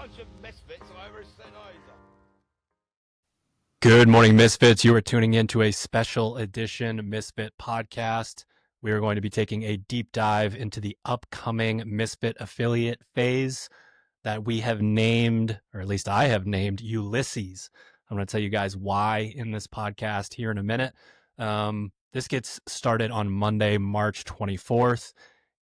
bunch of misfits Irish said either. Good morning, Misfits. You are tuning into a special edition Misfit podcast. We are going to be taking a deep dive into the upcoming Misfit affiliate phase that we have named, or at least I have named, Ulysses. I'm going to tell you guys why in this podcast here in a minute. This gets started on Monday, March 24th,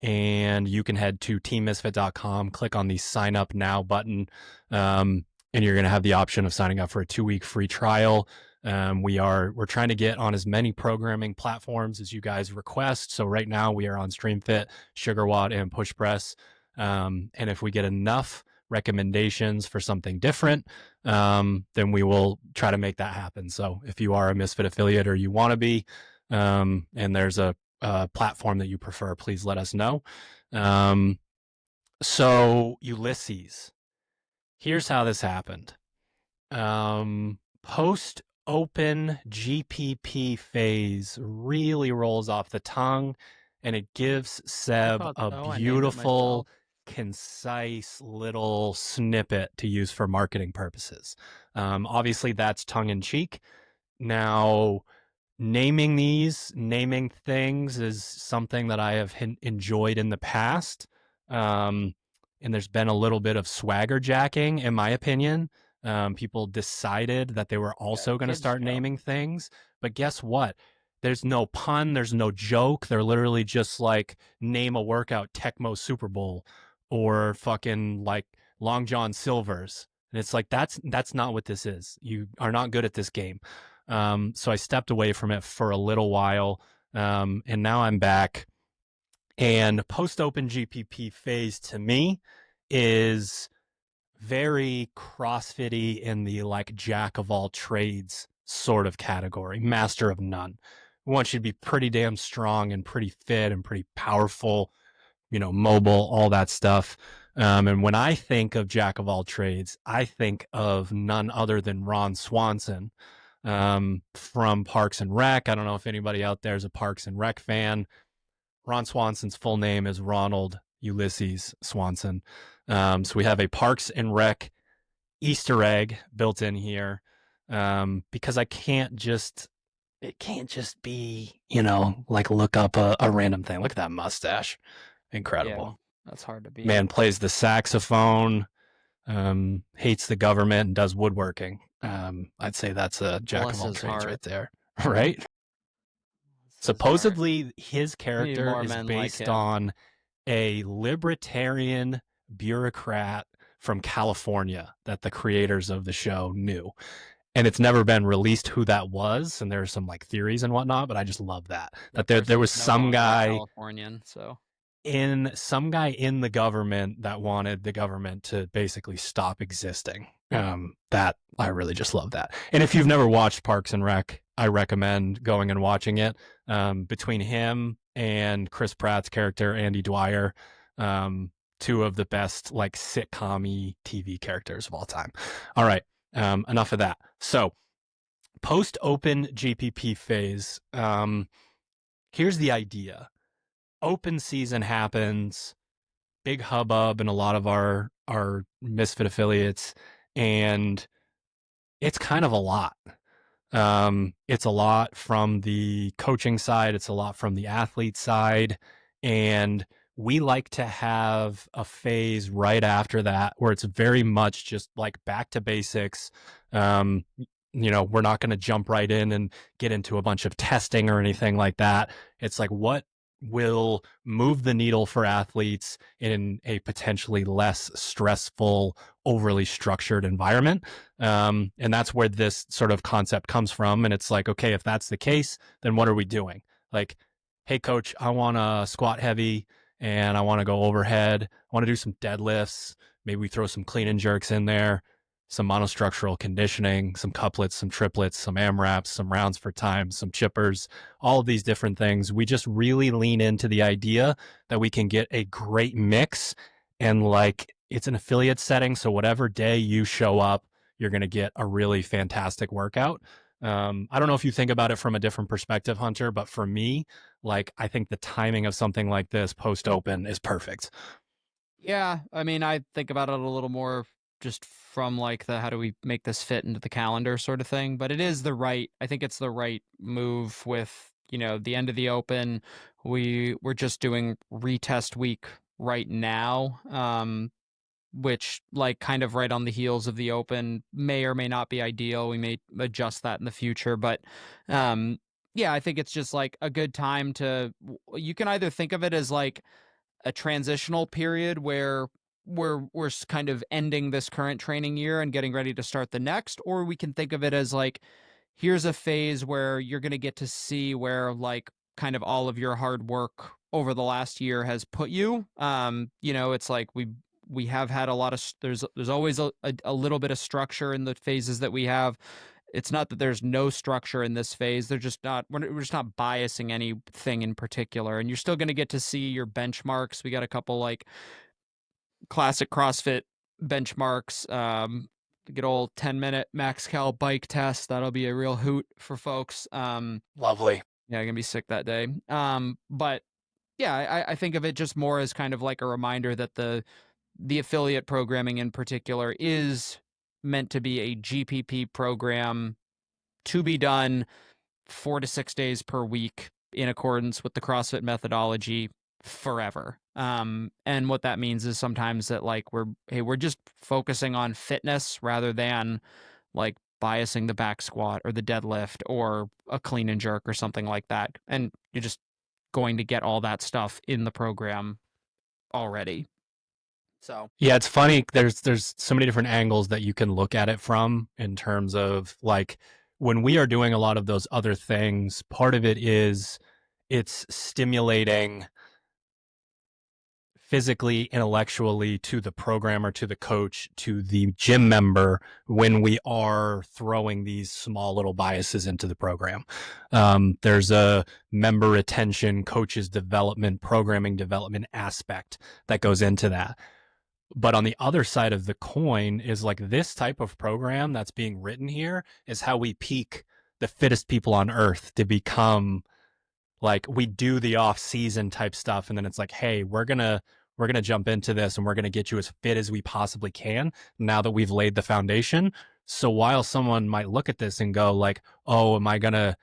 and you can head to teammisfit.com, click on the sign up now button, and you're going to have the option of signing up for a 2-week free trial. We're trying to get on as many programming platforms as you guys request. So right now we are on StreamFit, SugarWatt, and PushPress. And if we get enough recommendations for something different, then we will try to make that happen. So if you are a Misfit affiliate or you want to be, and there's a platform that you prefer, please let us know. So Ulysses, here's how this happened. Post Open GPP phase really rolls off the tongue, and it gives Seb a beautiful, concise little snippet to use for marketing purposes. Obviously, that's tongue in cheek. Now, naming things is something that I have enjoyed in the past. And there's been a little bit of swagger jacking, in my opinion. People decided that they were also going to start naming things. But guess what? There's no pun. There's no joke. They're literally just like, name a workout, Tecmo Super Bowl, or fucking like Long John Silver's. And it's like, that's not what this is. You are not good at this game. So I stepped away from it for a little while. And now I'm back. And post-open GPP phase to me is very CrossFit-y in the like jack of all trades sort of category, master of none. We want you to be pretty damn strong and pretty fit and pretty powerful, mobile, all that stuff. And when I think of jack of all trades, I think of none other than Ron Swanson from Parks and Rec. I don't know if anybody out there is a Parks and Rec fan. Ron Swanson's full name is Ronald Ulysses Swanson. So we have a Parks and Rec Easter egg built in here, because it can't just be, like look up a random thing. Look at that mustache. Incredible. Yeah, that's hard to beat. Man plays the saxophone, hates the government, and does woodworking. I'd say that's a jack of all trades right there, right? Supposedly, his character is based on a libertarian bureaucrat from California that the creators of the show knew. And it's never been released who that was. And there's some like theories and whatnot, but I just love that there was some guy Californian, some guy in the government that wanted the government to basically stop existing. That I really just love that. And if you've never watched Parks and Rec, I recommend going and watching it. Between him and Chris Pratt's character, Andy Dwyer, two of the best like sitcom-y TV characters of all time. All right, enough of that. So post-open GPP phase, here's the idea. Open season happens, big hubbub in a lot of our Misfit affiliates, and it's kind of a lot. It's a lot from the coaching side. It's a lot from the athlete side. And we like to have a phase right after that where it's very much just like back to basics. We're not going to jump right in and get into a bunch of testing or anything like that. It's like, what will move the needle for athletes in a potentially less stressful, overly structured environment. And that's where this sort of concept comes from. And it's like, okay, if that's the case, then what are we doing? Like, hey, coach, I want to squat heavy and I want to go overhead. I want to do some deadlifts. Maybe we throw some clean and jerks in there, some monostructural conditioning, some couplets, some triplets, some AMRAPs, some rounds for time, some chippers, all of these different things. We just really lean into the idea that we can get a great mix, and like it's an affiliate setting. So whatever day you show up, you're going to get a really fantastic workout. I don't know if you think about it from a different perspective, Hunter, but for me, like I think the timing of something like this post open is perfect. Yeah, I mean, I think about it a little more just from like the how do we make this fit into the calendar sort of thing. But it is I think it's the right move with, the end of the Open. We're just doing retest week right now. Which like kind of right on the heels of the Open may or may not be ideal. We may adjust that in the future, but um yeah, I think it's just like a good time to you can either think of it as like a transitional period where we're kind of ending this current training year and getting ready to start the next, or we can think of it as like here's a phase where you're going to get to see where like kind of all of your hard work over the last year has put you. It's like we have had a lot of there's always a little bit of structure in the phases that we have. It's not that there's no structure in this phase. They're just not, we're just not biasing anything in particular. And you're still going to get to see your benchmarks. We got a couple like classic CrossFit benchmarks. Good old 10-minute max cal bike test. That'll be a real hoot for folks. Lovely. Yeah, gonna be sick that day. But yeah, I think of it just more as kind of like a reminder that the affiliate programming in particular is meant to be a GPP program to be done 4 to 6 days per week in accordance with the CrossFit methodology forever. And what that means is sometimes that like we're just focusing on fitness rather than like biasing the back squat or the deadlift or a clean and jerk or something like that. And you're just going to get all that stuff in the program already. So Yeah, it's funny. There's so many different angles that you can look at it from in terms of like when we are doing a lot of those other things, part of it is it's stimulating physically, intellectually to the programmer, to the coach, to the gym member when we are throwing these small little biases into the program. There's a member retention, coaches development, programming development aspect that goes into that. But on the other side of the coin is like this type of program that's being written here is how we peak the fittest people on earth to become like we do the off season type stuff. And then it's like, hey, we're gonna jump into this and we're gonna get you as fit as we possibly can now that we've laid the foundation. So while someone might look at this and go like, oh, am I gonna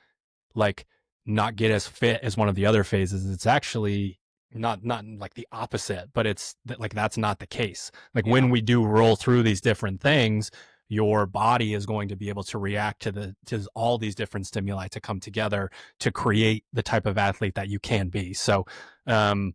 like not get as fit as one of the other phases? It's actually not like the opposite, but it's like that's not the case. Like yeah. when we do roll through these different things, your body is going to be able to react to all these different stimuli to come together to create the type of athlete that you can be. So I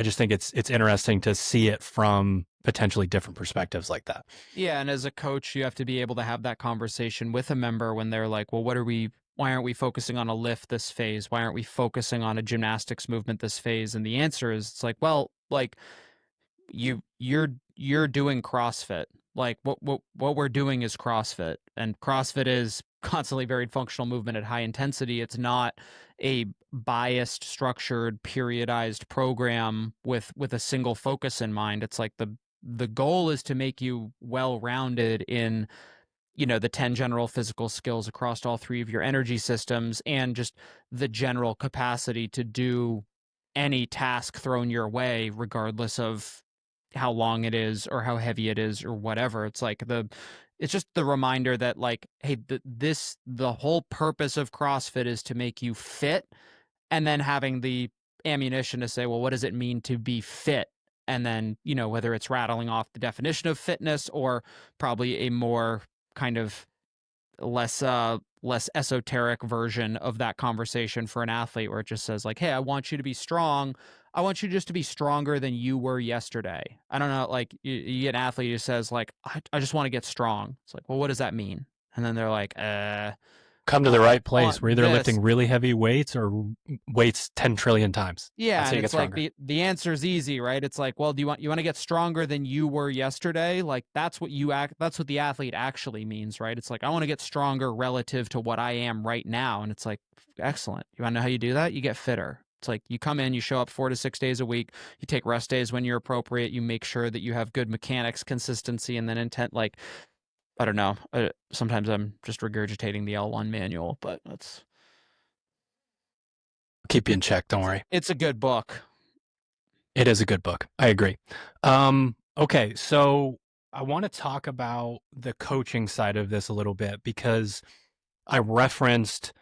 just think it's interesting to see it from potentially different perspectives like that. Yeah, and as a coach, you have to be able to have that conversation with a member when they're like, "Well, why aren't we focusing on a lift this phase? Why aren't we focusing on a gymnastics movement this phase?" And the answer is it's like, "Well, like you're doing CrossFit. Like what we're doing is CrossFit, and CrossFit is constantly varied functional movement at high intensity. It's not a biased, structured, periodized program with a single focus in mind. It's like the goal is to make you well-rounded in the 10 general physical skills across all three of your energy systems and just the general capacity to do any task thrown your way regardless of how long it is or how heavy it is or whatever. It's just the reminder that like, hey, the whole purpose of CrossFit is to make you fit, and then having the ammunition to say, well, what does it mean to be fit? And then, whether it's rattling off the definition of fitness or probably a more kind of less esoteric version of that conversation for an athlete where it just says like, hey, I want you to be strong. I want you just to be stronger than you were yesterday. I don't know, like you get an athlete who says like, I just want to get strong. It's like, well, what does that mean? And then they're like, Come to the I right place. want We're either this. lifting really heavy weights or weights 10 trillion times. Yeah, That's how and you get it's like stronger. the answer is easy, right? It's like, well, do you want to get stronger than you were yesterday? Like that's what that's what the athlete actually means, right? It's like I want to get stronger relative to what I am right now, and it's like excellent. You want to know how you do that? You get fitter. It's like you come in, you show up 4 to 6 days a week, you take rest days when you're appropriate, you make sure that you have good mechanics, consistency, and then intent. Like I don't know. Sometimes I'm just regurgitating the L1 manual, but Keep you in check. Don't worry. it's a good book. It is a good book. I agree. Okay. So I want to talk about the coaching side of this a little bit because I referenced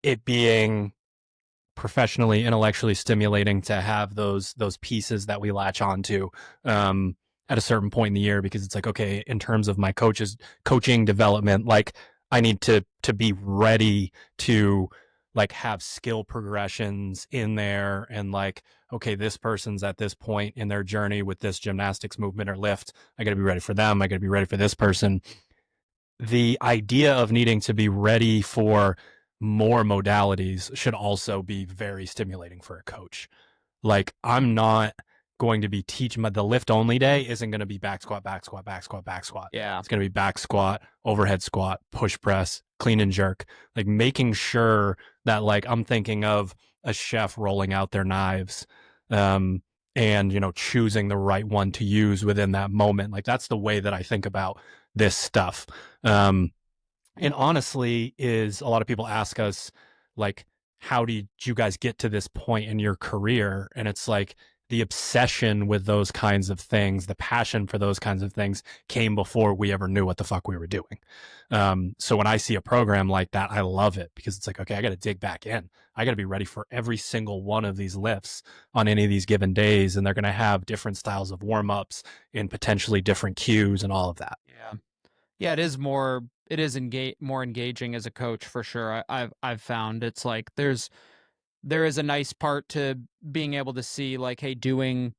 it being professionally, intellectually stimulating to have those pieces that we latch onto at a certain point in the year, because it's like, okay, in terms of my coaching development, like I need to be ready to like have skill progressions in there, and like, okay, this person's at this point in their journey with this gymnastics movement or lift. I got to be ready for them. I got to be ready for this person. The idea of needing to be ready for more modalities should also be very stimulating for a coach. Like, I'm not going to be teaching the lift only day isn't going to be back squat, back squat, back squat, back squat. Yeah. It's going to be back squat, overhead squat, push press, clean and jerk, like making sure that like I'm thinking of a chef rolling out their knives, and, you know, choosing the right one to use within that moment. Like, that's the way that I think about this stuff. Um, and honestly, is a lot of people ask us, like, how did you guys get to this point in your career? And it's like the obsession with those kinds of things, the passion for those kinds of things came before we ever knew what the fuck we were doing. So when I see a program like that, I love it because it's like, okay, I got to dig back in. I got to be ready for every single one of these lifts on any of these given days. And they're going to have different styles of warm ups and potentially different cues and all of that. Yeah. Yeah, more engaging as a coach for sure. I've found it's like there is a nice part to being able to see like, hey, doing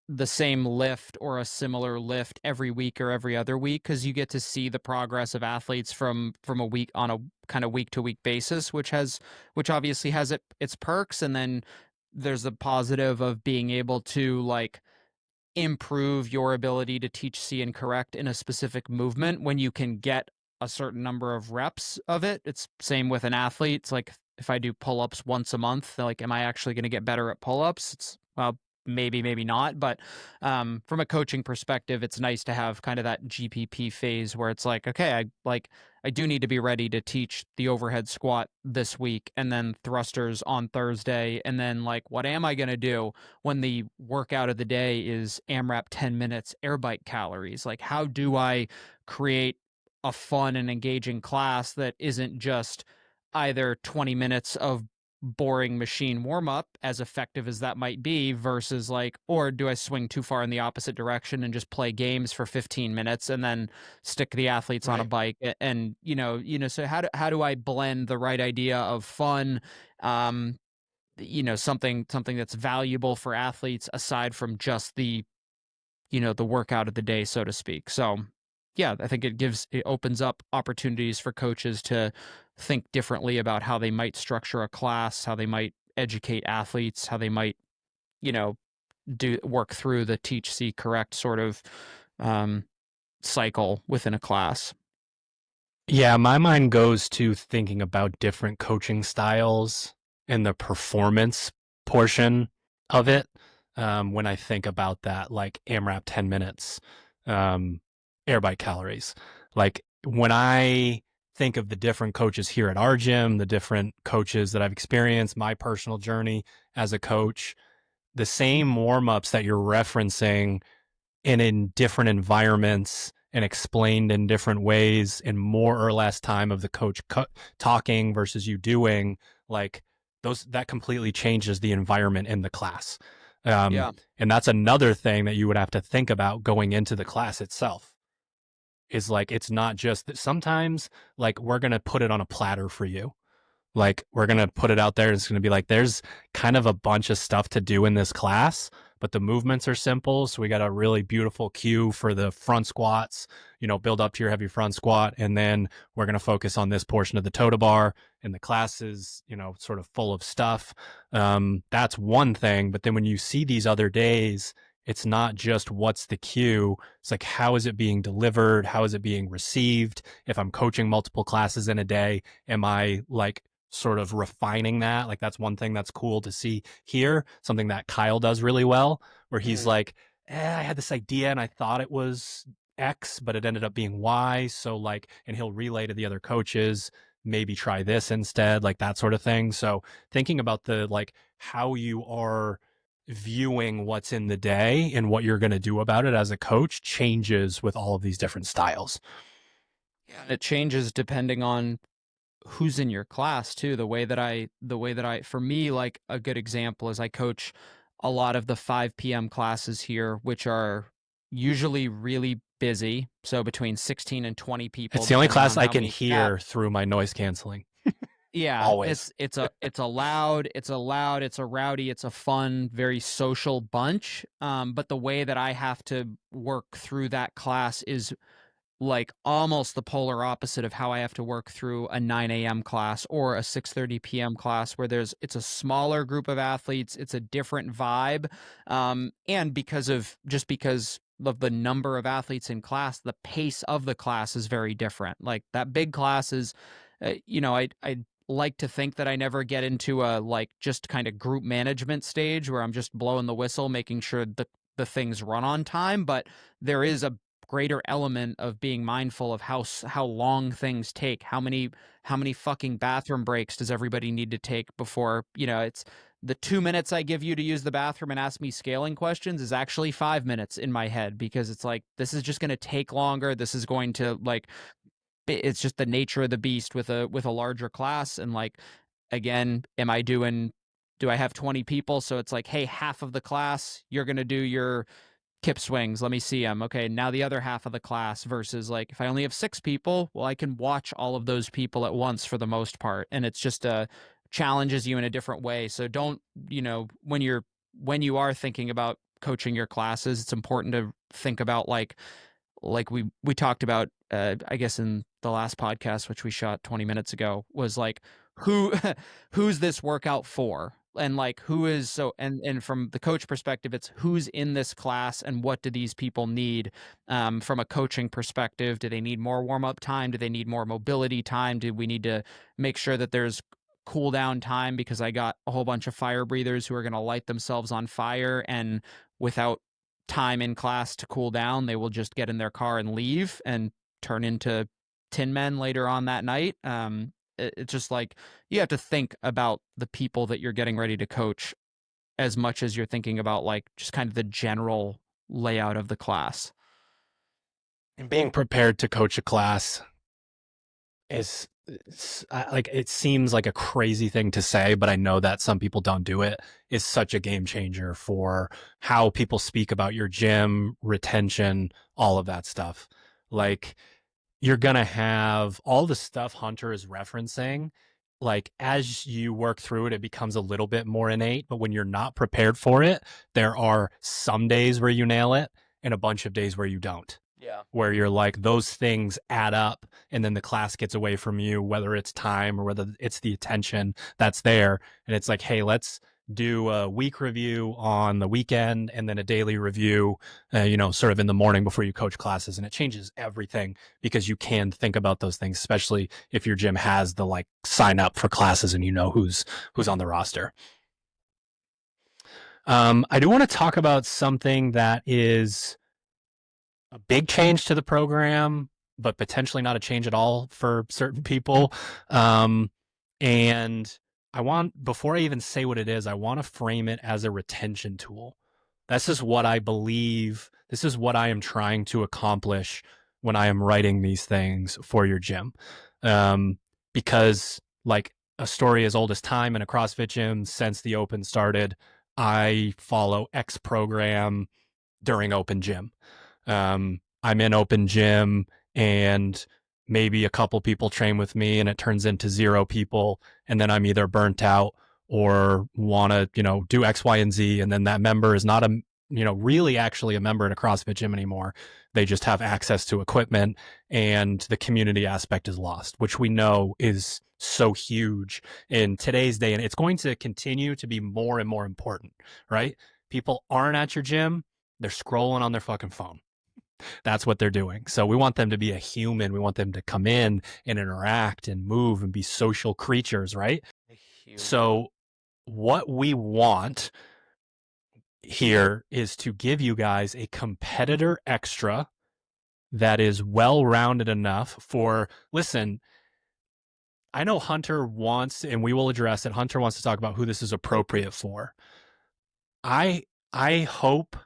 the same lift or a similar lift every week or every other week, because you get to see the progress of athletes from a week on a kind of week to week basis, which obviously has its perks. And then there's the positive of being able to like improve your ability to teach, see, and correct in a specific movement when you can get a certain number of reps of it. It's same with an athlete. It's like if I do pull-ups once a month, like, am I actually going to get better at pull-ups? It's, well, maybe not. But from a coaching perspective, it's nice to have kind of that GPP phase where it's like, okay, I do need to be ready to teach the overhead squat this week, and then thrusters on Thursday, and then like, what am I going to do when the workout of the day is AMRAP 10 minutes air bike calories? Like, how do I create a fun and engaging class that isn't just either 20 minutes of boring machine warm up, as effective as that might be, versus like, or do I swing too far in the opposite direction and just play games for 15 minutes and then stick the athletes on a Right. bike? And so how do I blend the right idea of fun, something that's valuable for athletes aside from just the workout of the day, so to speak? So yeah, I think it opens up opportunities for coaches to think differently about how they might structure a class, how they might educate athletes, how they might, you know, do work through the teach, see, correct sort of um, cycle within a class. Yeah, my mind goes to thinking about different coaching styles and the performance portion of it. When I think about that, like AMRAP 10 minutes, air bike calories. Like when I think of the different coaches here at our gym, the different coaches that I've experienced, my personal journey as a coach, the same warm ups that you're referencing and in different environments and explained in different ways in more or less time of the coach talking versus you doing, like those, that completely changes the environment in the class. Yeah. And that's another thing that you would have to think about going into the class itself, is like, it's not just that sometimes like we're going to put it on a platter for you. Like, we're going to put it out there. It's going to be like, there's kind of a bunch of stuff to do in this class, but the movements are simple. So we got a really beautiful cue for the front squats, you know, build up to your heavy front squat. And then we're going to focus on this portion of the toe to bar, and the class is, you know, sort of full of stuff. That's one thing. But then when you see these other days, it's not just what's the cue. It's like, how is it being delivered? How is it being received? If I'm coaching multiple classes in a day, am I like sort of refining that? Like, that's one thing that's cool to see here, something that Kyle does really well, where he's like, I had this idea and I thought it was X, but it ended up being Y. So like, and he'll relay to the other coaches, maybe try this instead, like that sort of thing. So thinking about the, like, how you are viewing what's in the day and what you're going to do about it as a coach changes with all of these different styles. Yeah, and it changes depending on who's in your class too. The way that I, for me, like a good example is I coach a lot of the 5 p.m. classes here, which are usually really busy. So between 16 and 20 people, It's the only depending class on I how can many staff. hear through my noise canceling. Yeah, Always. it's a loud, it's a rowdy, it's a fun, very social bunch. But the way that I have to work through that class is like almost the polar opposite of how I have to work through a 9 a.m. class or a 6:30 p.m. class, where it's a smaller group of athletes, it's a different vibe, and because of the number of athletes in class, the pace of the class is very different. Like that big class is, I like to think that I never get into a like just kind of group management stage where I'm just blowing the whistle, making sure the things run on time, but there is a greater element of being mindful of how long things take. How many fucking bathroom breaks does everybody need to take before, it's the 2 minutes I give you to use the bathroom and ask me scaling questions is actually 5 minutes in my head, because it's like, this is just going to take longer. This is going to like, it's just the nature of the beast with a larger class. And like, again, do I have 20 people? So it's like, hey, half of the class, you're going to do your kip swings. Let me see them. Okay, now the other half of the class, versus like if I only have 6 people, well, I can watch all of those people at once for the most part. And it's just challenges you in a different way. So don't, when you are thinking about coaching your classes, it's important to think about like we talked about, I guess in the last podcast, which we shot 20 minutes ago, was like who who's this workout for, and like who is, so and from the coach perspective, it's who's in this class and what do these people need. From a coaching perspective, do they need more warm-up time? Do they need more mobility time? Do we need to make sure that there's cool down time, because I got a whole bunch of fire breathers who are going to light themselves on fire, and without time in class to cool down, they will just get in their car and leave and turn into tin men later on that night. It's just like, you have to think about the people that you're getting ready to coach as much as you're thinking about like just kind of the general layout of the class. And being prepared to coach a class is like, it seems like a crazy thing to say, but I know that some people don't do it, is such a game changer for how people speak about your gym, retention, all of that stuff. Like, you're going to have all the stuff Hunter is referencing. Like, as you work through it, it becomes a little bit more innate. But when you're not prepared for it, there are some days where you nail it and a bunch of days where you don't. Yeah. Where you're like, those things add up, and then the class gets away from you, whether it's time or whether it's the attention that's there. And it's like, hey, let's do a week review on the weekend and then a daily review, sort of in the morning before you coach classes. And it changes everything, because you can think about those things, especially if your gym has the like sign up for classes and who's on the roster. I do want to talk about something that is a big change to the program, but potentially not a change at all for certain people. And before I even say what it is, I want to frame it as a retention tool. This is what I believe. This is what I am trying to accomplish when I am writing these things for your gym. Because like a story as old as time in a CrossFit gym, since the Open started, I follow X program during Open Gym. I'm in Open Gym and maybe a couple people train with me and it turns into 0 people. And then I'm either burnt out or want to, do X, Y, and Z. And then that member is not really actually a member in a CrossFit gym anymore. They just have access to equipment, and the community aspect is lost, which we know is so huge in today's day. And it's going to continue to be more and more important, right? People aren't at your gym. They're scrolling on their fucking phone. That's what they're doing. So we want them to be a human. We want them to come in and interact and move and be social creatures, right? So what we want here is to give you guys a competitor extra that is well-rounded enough for, listen, I know Hunter wants, and we will address it, Hunter wants to talk about who this is appropriate for. I hope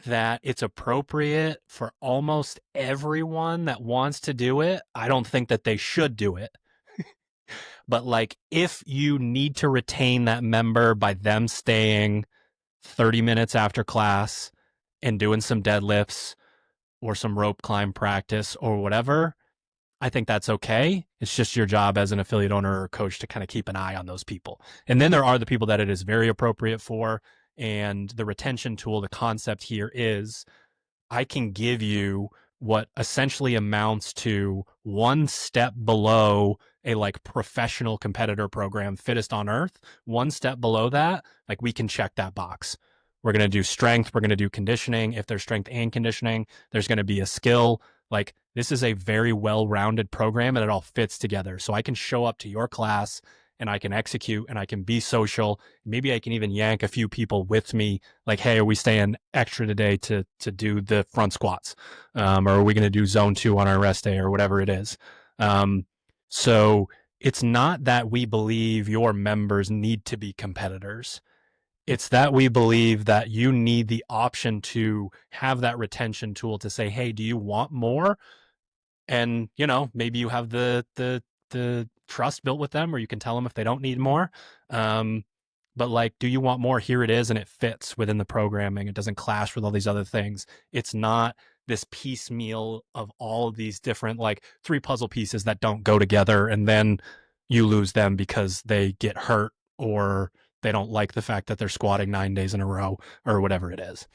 that it's appropriate for almost everyone that wants to do it. I don't think that they should do it. But like, if you need to retain that member by them staying 30 minutes after class and doing some deadlifts or some rope climb practice or whatever, I think that's okay. It's just your job as an affiliate owner or coach to kind of keep an eye on those people. And then there are the people that it is very appropriate for. And the retention tool, the concept here is I can give you what essentially amounts to one step below a like professional competitor program, fittest on earth. One step below that, like we can check that box. We're going to do strength. We're going to do conditioning. If there's strength and conditioning, there's going to be a skill. Like this is a very well-rounded program and it all fits together. So I can show up to your class and I can execute and I can be social. Maybe I can even yank a few people with me. Like, hey, are we staying extra today to do the front squats? Or are we going to do zone 2 on our rest day or whatever it is? So it's not that we believe your members need to be competitors. It's that we believe that you need the option to have that retention tool to say, hey, do you want more? And, you know, maybe you have the trust built with them, or you can tell them if they don't need more. But like, do you want more? Here it is. And it fits within the programming. It doesn't clash with all these other things. It's not this piecemeal of all of these different, like 3 puzzle pieces that don't go together. And then you lose them because they get hurt or they don't like the fact that they're squatting 9 days in a row or whatever it is.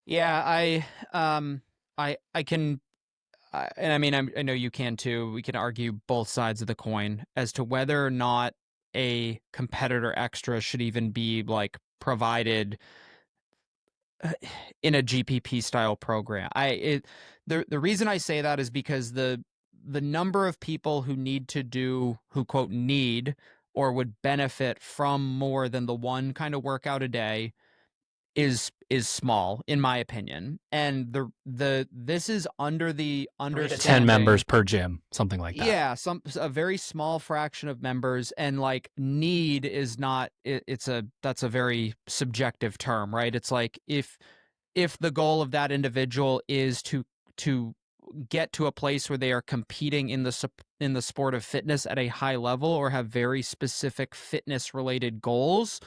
Yeah, I can, and I mean, I know you can too. We can argue both sides of the coin as to whether or not a competitor extra should even be like provided in a GPP style program. The reason I say that is because the number of people who need to do, who quote need or would benefit from more than the one kind of workout a day is small, in my opinion. And this is under the 3 to 10 understanding, members per gym, something like that. yeah, a very small fraction of members, and like need is not that's a very subjective term, right? It's like if the goal of that individual is to get to a place where they are competing in the sport of fitness at a high level or have very specific fitness related goals,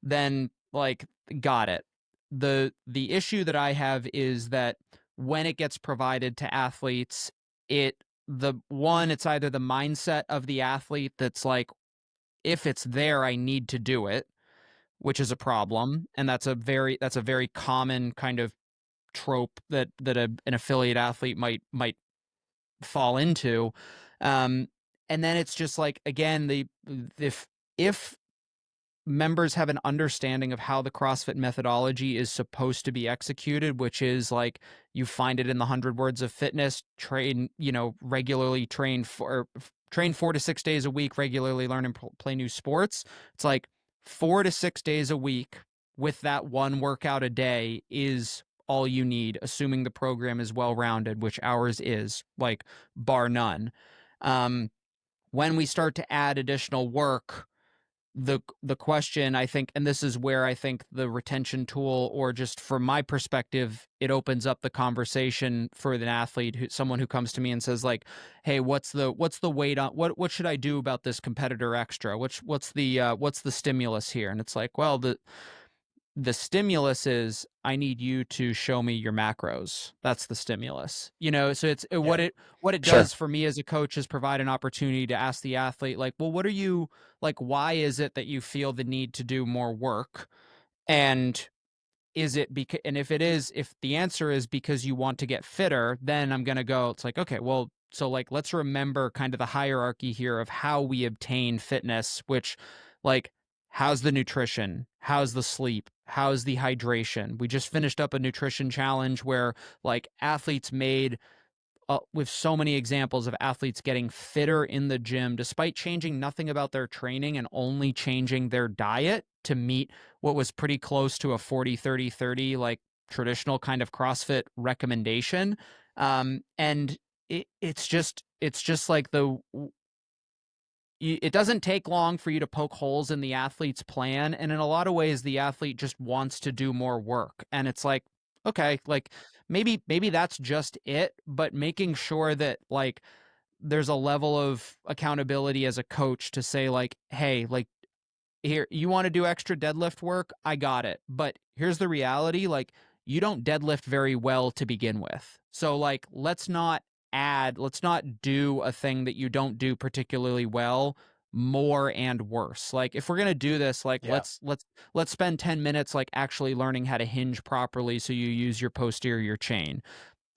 then like got it. The issue that I have is that when it gets provided to athletes, it's either the mindset of the athlete that's like, if it's there, I need to do it, which is a problem, and that's a very common kind of trope that an affiliate athlete might fall into. And then it's just like, again, if members have an understanding of how the CrossFit methodology is supposed to be executed, which is like you find it in the 100 words of fitness, regularly train 4 to 6 days a week, regularly learn and play new sports. It's like 4 to 6 days a week with that one workout a day is all you need, assuming the program is well-rounded, which ours is, like, bar none. When we start to add additional work, the question, I think, and this is where I think the retention tool, or just from my perspective, it opens up the conversation for an athlete, someone who comes to me and says like, hey, what's the weight on, what should I do about this competitor extra? What's the stimulus here? And it's like, well, the stimulus is, I need you to show me your macros. That's the stimulus, so it's what it Sure. does for me as a coach is provide an opportunity to ask the athlete, like, well, what are you, like, why is it that you feel the need to do more work? And is it because, and if the answer is because you want to get fitter, then I'm going to go, it's like, okay, well, so like, let's remember kind of the hierarchy here of how we obtain fitness, which, like, how's the nutrition? How's the sleep? How's the hydration? We just finished up a nutrition challenge where like athletes made, with so many examples of athletes getting fitter in the gym despite changing nothing about their training and only changing their diet to meet what was pretty close to a 40-30-30, like traditional kind of CrossFit recommendation. And it's just like it doesn't take long for you to poke holes in the athlete's plan, and in a lot of ways the athlete just wants to do more work, and it's like, okay, like maybe that's just it, but making sure that like there's a level of accountability as a coach to say like, hey, like, here, you want to do extra deadlift work? I got it. But here's the reality, like, you don't deadlift very well to begin with. So like, let's not do a thing that you don't do particularly well more and worse. Like, if we're going to do this, like, Yeah. let's spend 10 minutes like actually learning how to hinge properly so you use your posterior chain.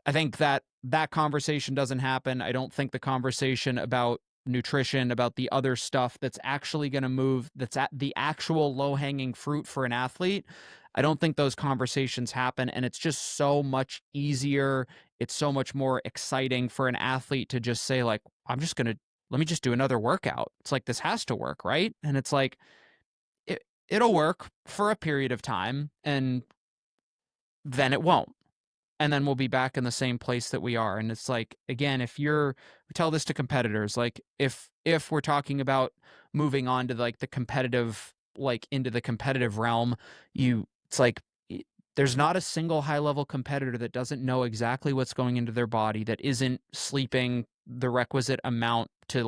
I think that conversation doesn't happen. I don't think the conversation about nutrition, about the other stuff that's actually going to move, that's at the actual low-hanging fruit for an athlete, I don't think those conversations happen. And it's just so much easier. It's so much more exciting for an athlete to just say, like, let me just do another workout. It's like, this has to work, right? And it's like, it'll work for a period of time, and then it won't, and then we'll be back in the same place that we are. And it's like, again, we tell this to competitors, like, if we're talking about moving on to like the competitive, like into the competitive realm, it's like, there's not a single high level competitor that doesn't know exactly what's going into their body, that isn't sleeping the requisite amount to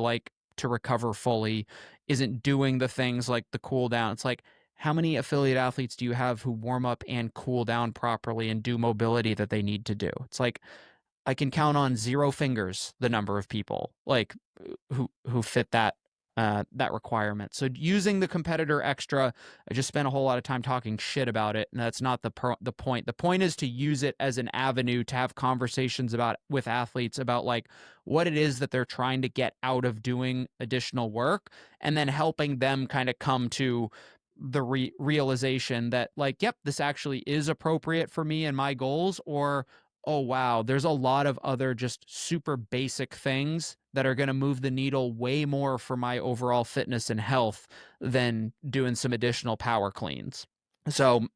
recover fully, isn't doing the things like the cool down. It's like, how many affiliate athletes do you have who warm up and cool down properly and do mobility that they need to do? It's like, I can count on 0 fingers the number of people like who fit that requirement. So using the competitor extra, I just spent a whole lot of time talking shit about it, and that's not the point. The point is to use it as an avenue to have conversations with athletes about like what it is that they're trying to get out of doing additional work, and then helping them kind of come to the realization that like, yep, this actually is appropriate for me and my goals, or oh wow, there's a lot of other just super basic things that are going to move the needle way more for my overall fitness and health than doing some additional power cleans. So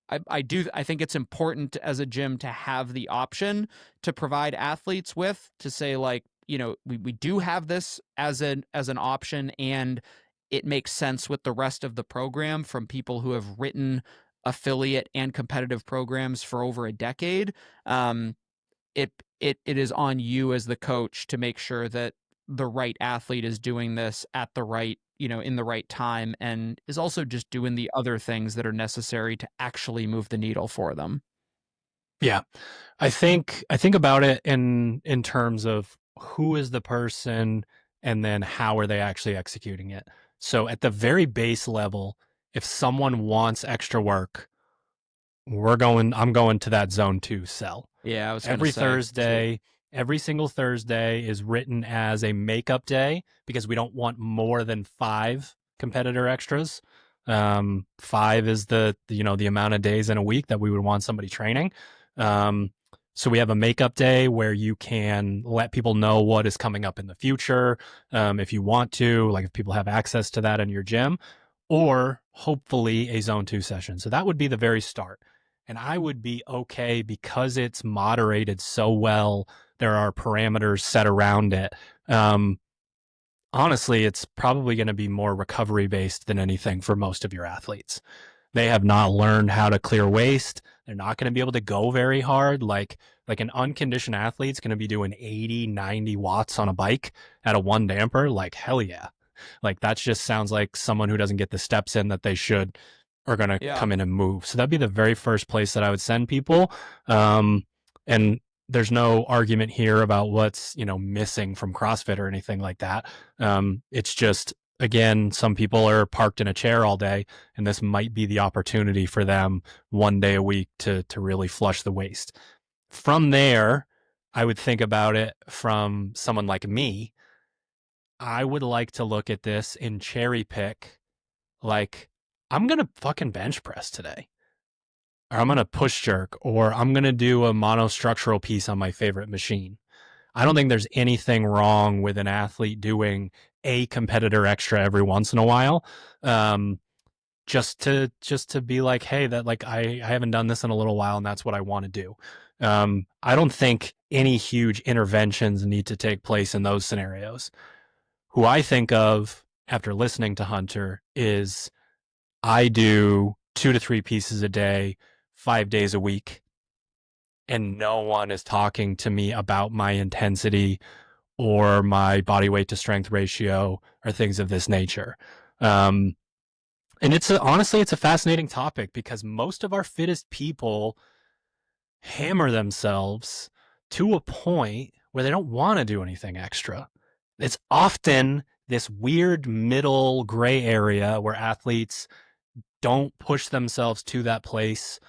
I think it's important as a gym to have the option to provide athletes with, to say like, we do have this as an option, and it makes sense with the rest of the program from people who have written affiliate and competitive programs for over a decade. Um, it is on you as the coach to make sure that the right athlete is doing this at the right, in the right time, and is also just doing the other things that are necessary to actually move the needle for them. Yeah. I think about it in terms of who is the person and then how are they actually executing it. So at the very base level, if someone wants extra work, I'm going to that zone 2 cell. Yeah, I was going to Every say. Thursday, every single Thursday is written as a makeup day because we don't want more than 5 competitor extras. 5 is the amount of days in a week that we would want somebody training. So we have a makeup day where you can let people know what is coming up in the future, if you want to, like if people have access to that in your gym, or hopefully a zone 2 session. So that would be the very start. And I would be okay because it's moderated so well. There are parameters set around it. Honestly, it's probably going to be more recovery based than anything for most of your athletes. They have not learned how to clear waste. They're not going to be able to go very hard. Like an unconditioned athlete's going to be doing 80, 90 watts on a bike at a 1 damper. Like, hell yeah. Like, that just sounds like someone who doesn't get the steps in that they should are going to come in and move. So that'd be the very first place that I would send people. And there's no argument here about what's, missing from CrossFit or anything like that. It's just, again, some people are parked in a chair all day, and this might be the opportunity for them 1 day a week to really flush the waste. From there, I would think about it from someone like me. I would like to look at this and cherry pick, like, I'm going to fucking bench press today, or I'm going to push jerk, or I'm going to do a monostructural piece on my favorite machine. I don't think there's anything wrong with an athlete doing a competitor extra every once in a while. Just to be like, hey, that like I haven't done this in a little while and that's what I want to do. I don't think any huge interventions need to take place in those scenarios. who I think of after listening to Hunter is I do 2 to 3 pieces a day, 5 days a week, and no one is talking to me about my intensity or my body weight to strength ratio or things of this nature. Um, and honestly, it's a fascinating topic because most of our fittest people hammer themselves to a point where they don't want to do anything extra. It's often this weird middle gray area where athletes don't push themselves to that place,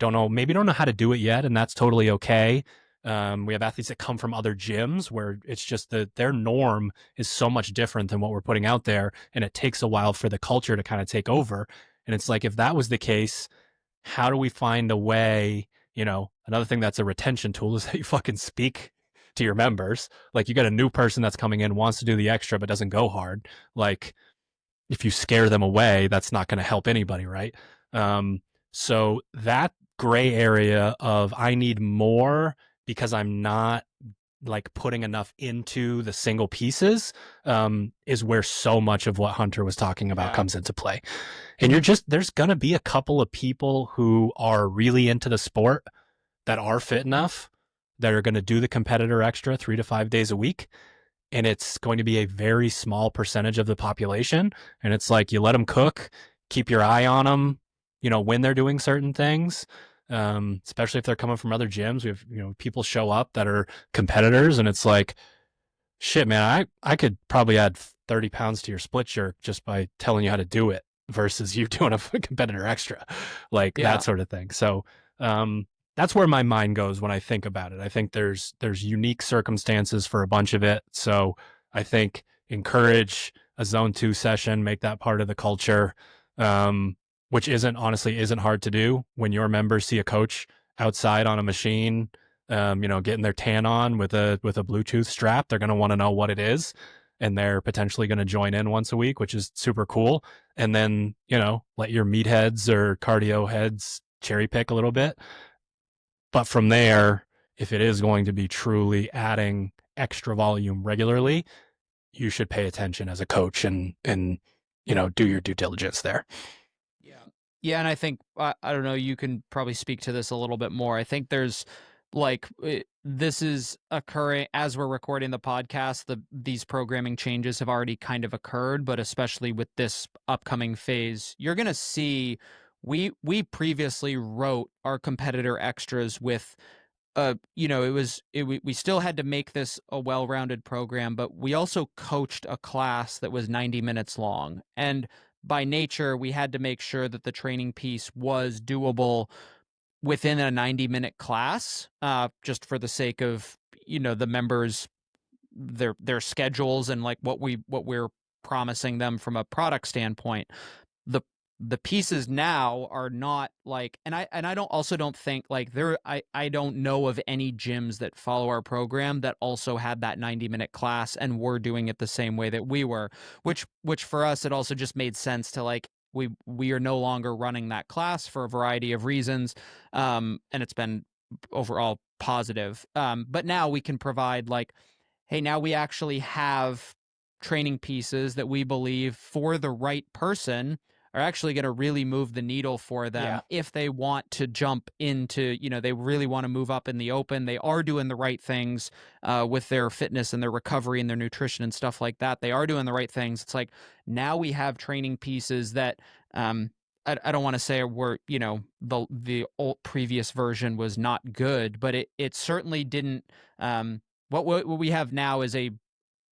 maybe don't know how to do it yet, and that's totally okay. We have athletes that come from other gyms where it's just that their norm is so much different than what we're putting out there, and it takes a while for the culture to kind of take over. And it's like, if that was the case, how do we find a way? Another thing that's a retention tool is that you fucking speak to your members. Like, you got a new person that's coming in, wants to do the extra, but doesn't go hard. Like, if you scare them away, that's not going to help anybody, right? So that gray area of I need more because I'm not like putting enough into the single pieces is where so much of what Hunter was talking about comes into play. And there's going to be a couple of people who are really into the sport that are fit enough that are going to do the competitor extra 3 to 5 days a week. And it's going to be a very small percentage of the population. And it's like, you let them cook, keep your eye on them, when they're doing certain things, especially if they're coming from other gyms. We have, people show up that are competitors, and it's like, shit, man, I could probably add 30 pounds to your split jerk just by telling you how to do it versus you doing a competitor extra, like that sort of thing. So, that's where my mind goes when I think about it. I think there's unique circumstances for a bunch of it. So I think encourage a zone 2 session, make that part of the culture, which isn't hard to do when your members see a coach outside on a machine, getting their tan on with a Bluetooth strap. They're going to want to know what it is, and they're potentially going to join in once a week, which is super cool. And then, let your meatheads or cardio heads cherry pick a little bit. But from there, if it is going to be truly adding extra volume regularly, you should pay attention as a coach and do your due diligence there. Yeah, and I think I don't know, you can probably speak to this a little bit more. I think there's this is occurring as we're recording the podcast. These programming changes have already kind of occurred, but especially with this upcoming phase, you're going to see we previously wrote our competitor extras with we still had to make this a well-rounded program, but we also coached a class that was 90 minutes long. And by nature, we had to make sure that the training piece was doable within a 90-minute class, just for the sake of, the members, their schedules, and like what we're promising them from a product standpoint. The the pieces now are not like, and I don't think like I don't know of any gyms that follow our program that also had that 90-minute class and were doing it the same way that we were, which for us, it also just made sense to like, we are no longer running that class for a variety of reasons. And it's been overall positive. But now we can provide like, hey, now we actually have training pieces that we believe for the right person are actually going to really move the needle for them if they want to jump into, they really want to move up in the open. They are doing the right things with their fitness and their recovery and their nutrition and stuff like that. They are doing the right things. It's like, now we have training pieces that I don't want to say the old previous version was not good, but it certainly didn't. What we have now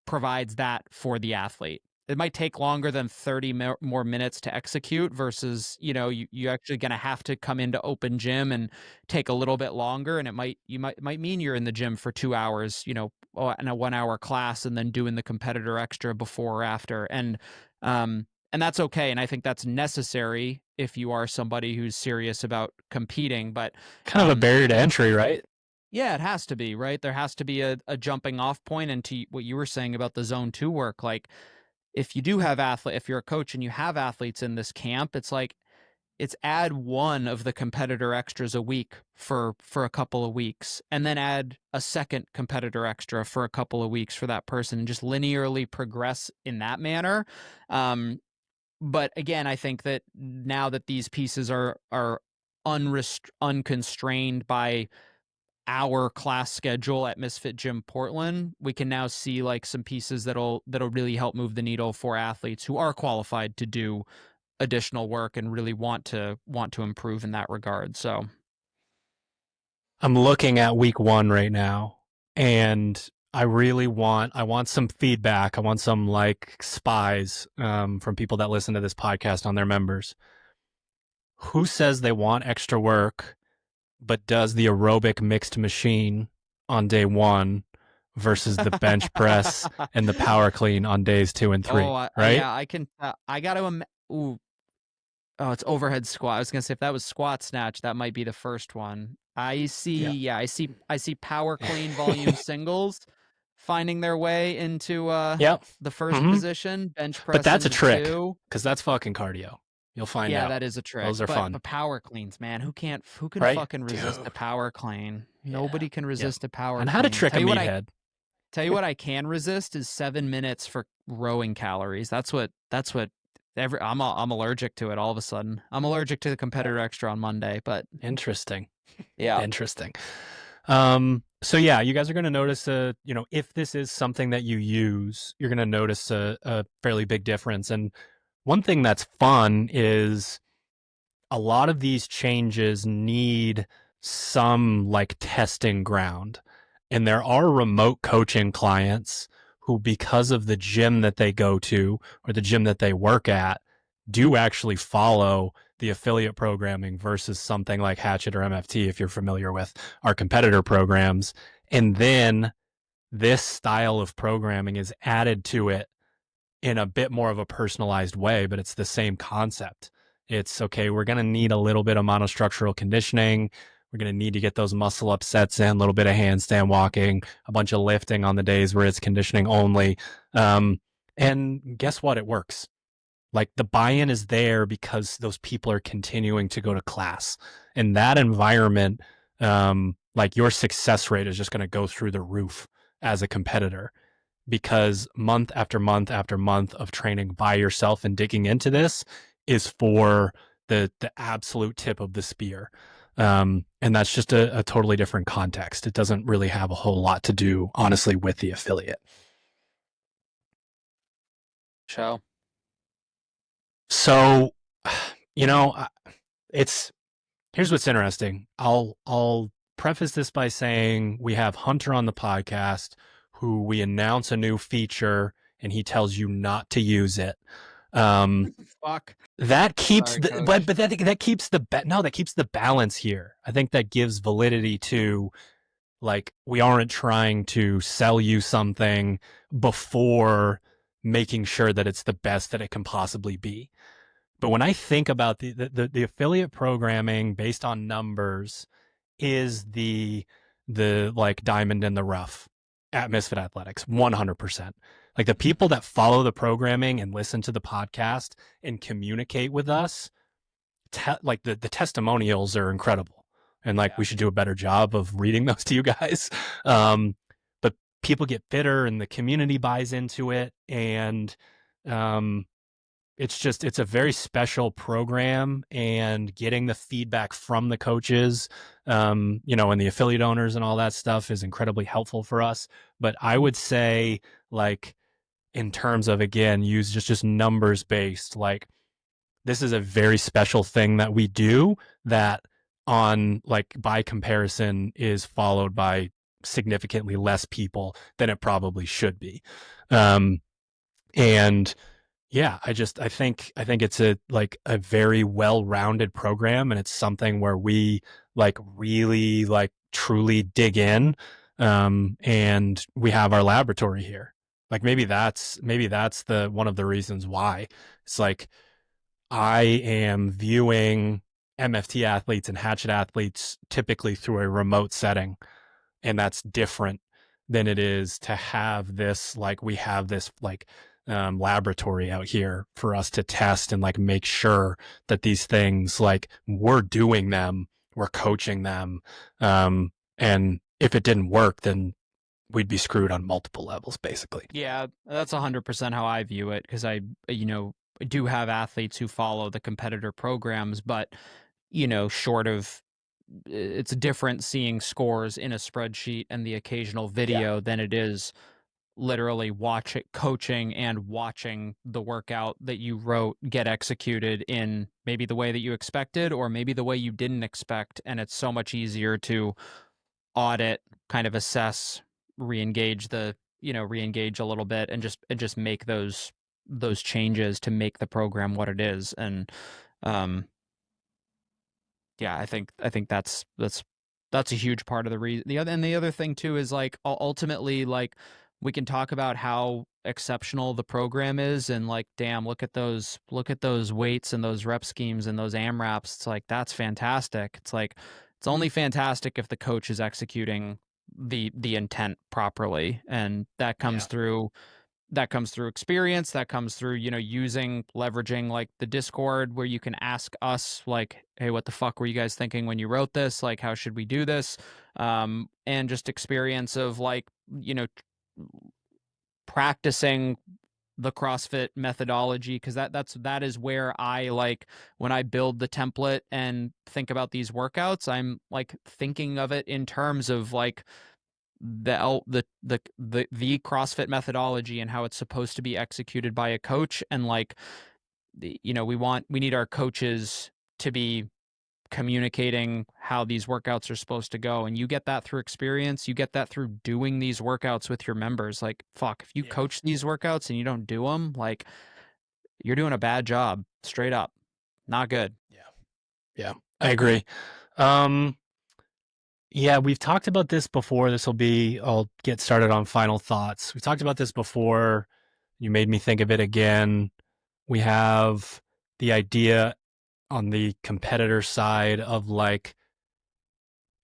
provides that for the athlete. It might take longer than 30 more minutes to execute versus, you actually going to have to come into open gym and take a little bit longer. And it might mean you're in the gym for 2 hours, in a 1 hour class, and then doing the competitor extra before or after. And that's okay. And I think that's necessary if you are somebody who's serious about competing, but kind of a barrier to entry, right? Yeah, it has to be, right? There has to be a jumping off point. And to what you were saying about the zone 2 work, like, if you do have if you're a coach and you have athletes in this camp, it's like, add one of the competitor extras a week for a couple of weeks, and then add a second competitor extra for a couple of weeks for that person, and just linearly progress in that manner. But again, I think that now that these pieces are unconstrained by our class schedule at Misfit Gym Portland, we can now see like some pieces that'll really help move the needle for athletes who are qualified to do additional work and really want to improve in that regard. So I'm looking at week 1 right now, and I want some feedback. I want some like spies from people that listen to this podcast on their members. Who says they want extra work, but does the aerobic mixed machine on day 1 versus the bench press and the power clean on days 2 and 3, right? yeah, I can. I got to. Ooh, oh, it's overhead squat. I was gonna say if that was squat snatch, that might be the first one. I see. Yeah, I see power clean volume singles finding their way into Yep. the first position. Bench press, but that's a into trick 2. because that's fucking cardio. You'll find out. Yeah, that is a trick. Those are fun. But power cleans, man. Who can Right? fucking resist a power clean? Nobody can resist a power And clean. how to trick a meathead. Tell you what I can resist is 7 minutes for rowing calories. That's what I'm allergic to it all of a sudden. I'm allergic to the competitor extra on Monday, but Interesting. yeah. Interesting. So yeah, you guys are going to notice if this is something that you use, you're going to notice a fairly big difference. And one thing that's fun is a lot of these changes need some like testing ground. And there are remote coaching clients who, because of the gym that they go to or the gym that they work at, do actually follow the affiliate programming versus something like Hatchet or MFT, if you're familiar with our competitor programs. And then this style of programming is added to it in a bit more of a personalized way, but it's the same concept. It's okay, we're going to need a little bit of monostructural conditioning. We're going to need to get those muscle up sets in, a little bit of handstand walking, a bunch of lifting on the days where it's conditioning only. And guess what? It works. Like the buy-in is there because those people are continuing to go to class. In that environment, like your success rate is just going to go through the roof as a competitor, because month after month after month of training by yourself and digging into this is for the absolute tip of the spear. And that's just a totally different context. It doesn't really have a whole lot to do, honestly, with the affiliate. Show. So, here's what's interesting. I'll preface this by saying we have Hunter on the podcast who we announce a new feature and he tells you not to use it. Fuck. That keeps that keeps the balance here. I think that gives validity to, like, we aren't trying to sell you something before making sure that it's the best that it can possibly be. But when I think about the affiliate programming based on numbers is the like diamond in the rough at Misfit Athletics, 100%. Like the people that follow the programming and listen to the podcast and communicate with us, like the testimonials are incredible. And like we should do a better job of reading those to you guys. But people get fitter and the community buys into it. And it's a very special program, and getting the feedback from the coaches, and the affiliate owners and all that stuff is incredibly helpful for us. But I would say, like, in terms of, again, use just numbers based, like this is a very special thing that we do that on, like, by comparison is followed by significantly less people than it probably should be. And yeah, I think it's a very well-rounded program, and it's something where we like really like truly dig in. And we have our laboratory here. Like maybe that's the one of the reasons why. It's like I am viewing MFT athletes and Hatchet athletes typically through a remote setting, and that's different than it is to have this, like, we have this like laboratory out here for us to test and like make sure that these things, like, we're doing them, we're coaching them. And if it didn't work, then we'd be screwed on multiple levels, basically. Yeah, that's 100% how I view it, because I, do have athletes who follow the competitor programs, but, short of, it's different seeing scores in a spreadsheet and the occasional video than it is literally coaching and watching the workout that you wrote get executed in maybe the way that you expected or maybe the way you didn't expect. And it's so much easier to audit, kind of assess, re-engage a little bit, and just make those changes to make the program what it is. And um yeah, I think that's a huge part of the reason. The other thing too is, like, ultimately, like, we can talk about how exceptional the program is, and like, damn, look at those weights and those rep schemes and those AMRAPs. It's like, that's fantastic. It's like, it's only fantastic if the coach is executing the intent properly, and that comes through experience, that comes through, leveraging like the Discord, where you can ask us, like, hey, what the fuck were you guys thinking when you wrote this? Like, how should we do this? And just experience of, like, practicing the CrossFit methodology, because that is where I, like, when I build the template and think about these workouts, I'm like thinking of it in terms of like the CrossFit methodology and how it's supposed to be executed by a coach. And like, we need our coaches to be communicating how these workouts are supposed to go, and you get that through experience. You get that through doing these workouts with your members. Like, fuck, if you coach these workouts and you don't do them, like, you're doing a bad job, straight up. Not good. Yeah, I agree. Yeah, we've talked about this before. I'll get started on final thoughts. We talked about this before. You made me think of it again. We have the idea on the competitor side of, like,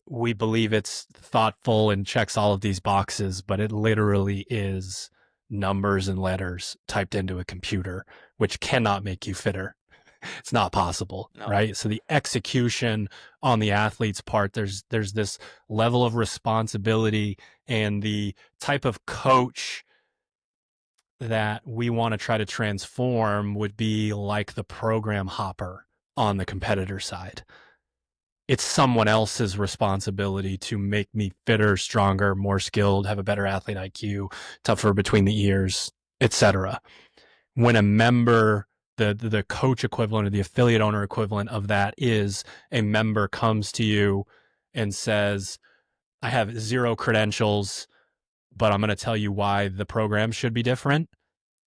we believe it's thoughtful and checks all of these boxes, but it literally is numbers and letters typed into a computer, which cannot make you fitter. It's not possible, right? So the execution on the athlete's part, there's this level of responsibility, and the type of coach that we want to try to transform would be like the program hopper on the competitor side. It's someone else's responsibility to make me fitter, stronger, more skilled, have a better athlete IQ, tougher between the ears, etc. When a member, the coach equivalent or the affiliate owner equivalent of that, is a member comes to you and says, I have 0 credentials, but I'm going to tell you why the program should be different.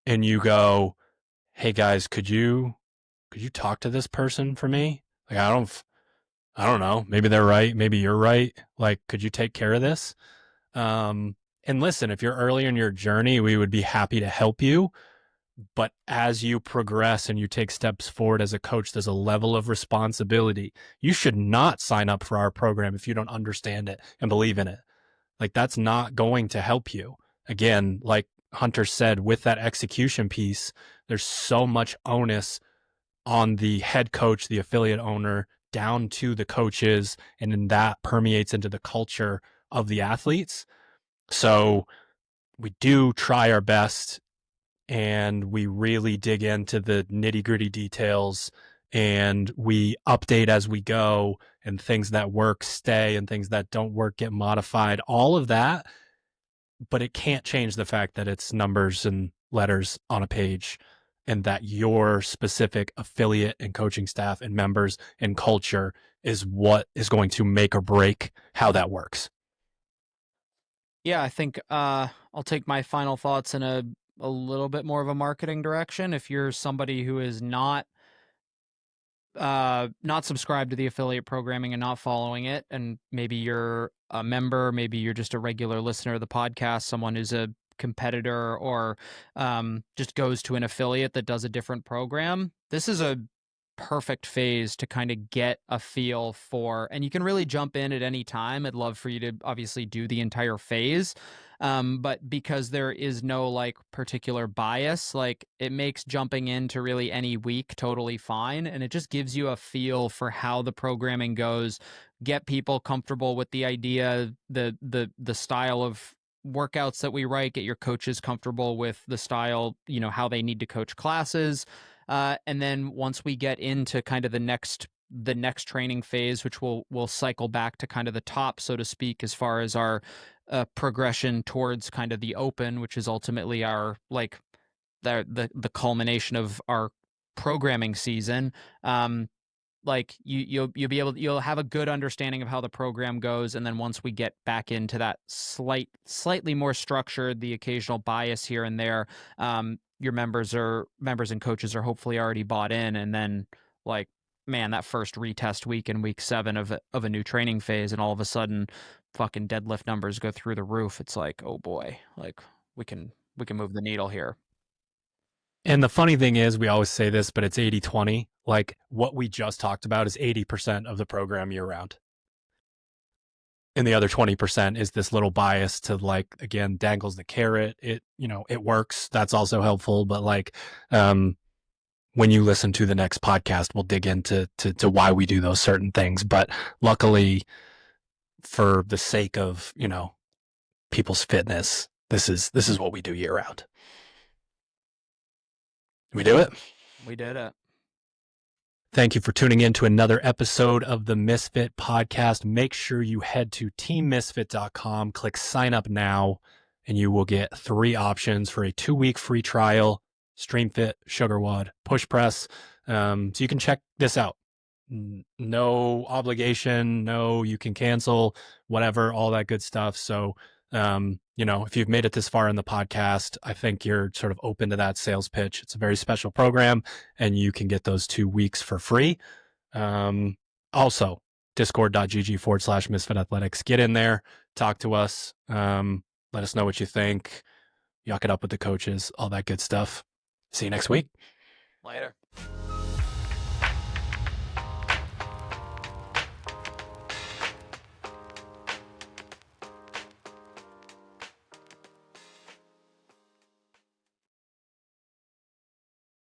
And you go, hey guys, could you talk to this person for me? Like, I don't know. Maybe they're right. Maybe you're right. Like, could you take care of this? And listen, if you're early in your journey, we would be happy to help you. But as you progress and you take steps forward as a coach, there's a level of responsibility. You should not sign up for our program if you don't understand it and believe in it. Like, that's not going to help you. Again, like Hunter said, with that execution piece, there's so much onus on the head coach, the affiliate owner, down to the coaches, and then that permeates into the culture of the athletes. So we do try our best, and we really dig into the nitty-gritty details, and we update as we go, and things that work stay and things that don't work get modified, all of that. But it can't change the fact that it's numbers and letters on a page, and that your specific affiliate and coaching staff and members and culture is what is going to make or break how that works. Yeah, I think I'll take my final thoughts in a little bit more of a marketing direction. If you're somebody who is not subscribed to the affiliate programming and not following it, and maybe you're a member, maybe you're just a regular listener of the podcast, someone who's a competitor, or just goes to an affiliate that does a different program, this is a perfect phase to kind of get a feel for, and you can really jump in at any time. I'd love for you to obviously do the entire phase, But because there is no like particular bias, like it makes jumping into really any week totally fine. And it just gives you a feel for how the programming goes, get people comfortable with the idea, the style of workouts that we write, get your coaches comfortable with the style, how they need to coach classes. And then once we get into kind of the next training phase, which we'll cycle back to kind of the top, so to speak, as far as our progression towards kind of the open, which is ultimately our like the culmination of our programming season. Like you'll be able you'll have a good understanding of how the program goes, and then once we get back into that slightly more structured, the occasional bias here and there, your members and coaches are hopefully already bought in, and then like, man, that first retest week in week 7 of a new training phase, and all of a sudden fucking deadlift numbers go through the roof. It's like, oh boy, like we can move the needle here. And the funny thing is, we always say this, but it's 80-20. Like what we just talked about is 80% of the program year round. And the other 20% is this little bias to like, again, dangles the carrot. It works. That's also helpful. But like, when you listen to the next podcast, we'll dig into to why we do those certain things. But luckily, for the sake of, people's fitness, this is what we do year round. We do it. We did it. Thank you for tuning in to another episode of the Misfit podcast. Make sure you head to teammisfit.com, click sign up now, and you will get 3 options for a 2-week free trial: Stream Fit, Sugar WOD, Push Press. So you can check this out. No obligation, no, you can cancel, whatever, all that good stuff. So, if you've made it this far in the podcast, I think you're sort of open to that sales pitch. It's a very special program, and you can get those 2 weeks for free. Also, discord.gg/Misfit Athletics. Get in there, talk to us, let us know what you think, yuck it up with the coaches, all that good stuff. See you next week. Later.